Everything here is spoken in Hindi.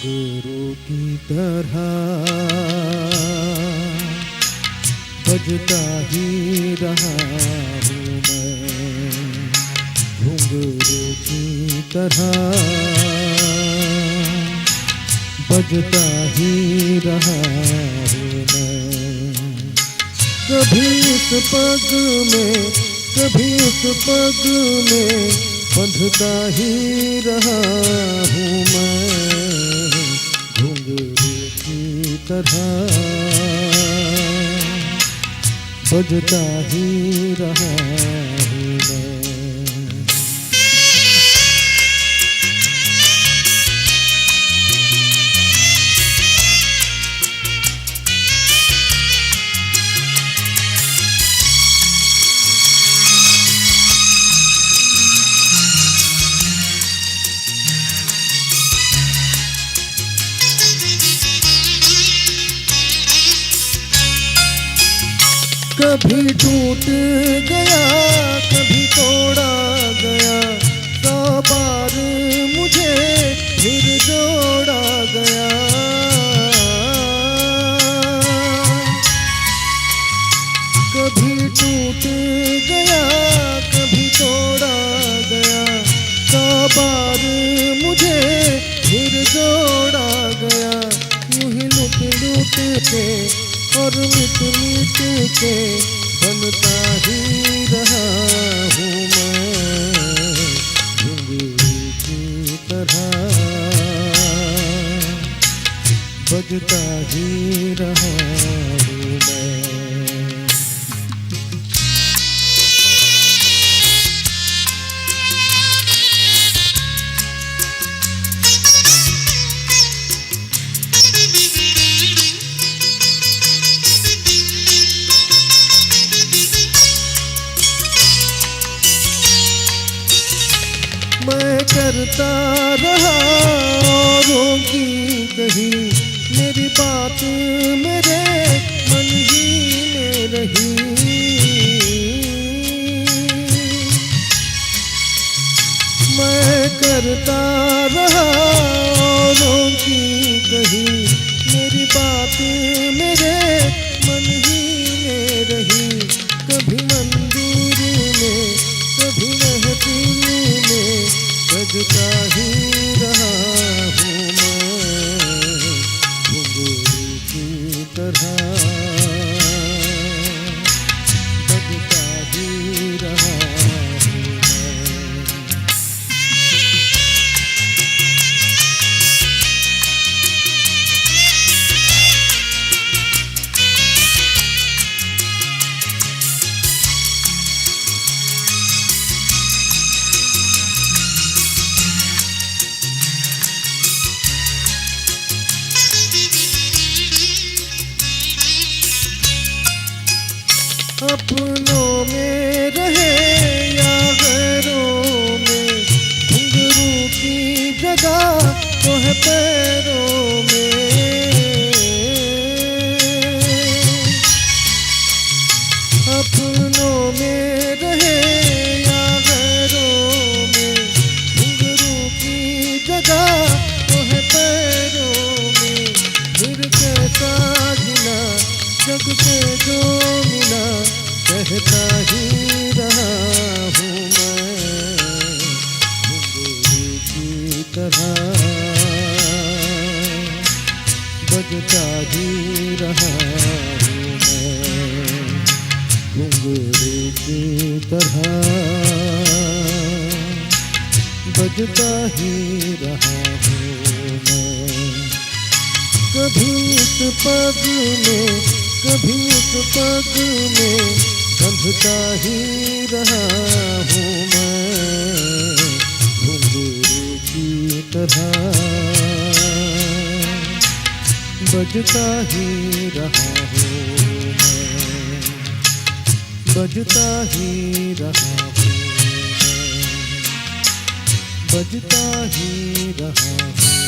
घुंघरू की तरह बजता ही रहा हूँ मैं, घुंघरू की तरह बजता ही रहा हूँ मैं। कभी इस पग में कभी उस पग में बंधता ही रहा हूँ मैं, घुंघरू की तरह बजता ही रहा हूँ मैं। कभी टूट गया कभी तोड़ा गया, 100 बार मुझे फिर जोड़ा गया। कभी टूट गया कभी तोड़ा गया, 100 बार मुझे फिर जोड़ा गया। यूं ही लुट लुट के और मिट मिट के बनता ही रहा हूँ मैं, घुंघरू की तरह बजता ही रहा हूँ मैं। मैं करता रहा औरों की कही, मेरी बात मेरे मन ही में रही। मैं करता रहा औरों की कही, मेरी बात मेरे मन ही में रही। कभी मंदिर में कभी महफिल में बजता ही रहा हूँ मैं, घुंघरू की तरह बजता ही रहा हूँ मैं। अपनों में रहे या गैरों में, घुंघरू की जगह तो है पैरों में। अपनों में रहे या गैरों में, घुंघरू की जगह तो है पैरों में। फिर कैसा गिला जग से जो मिला, कहता ही रहा हूँ मैं, घुंघरू की तरह बजता ही रहा हूँ मैं, घुंघरू की तरह बजता ही रहा हूँ मैं। कभी इस पग में कभी उस पग में बंधता ही रहा हूँ मैं, घुंघरू की तरह बजता ही रहा हूँ मैं, बजता ही रहा हूँ मैं, बजता ही रहा हूँ।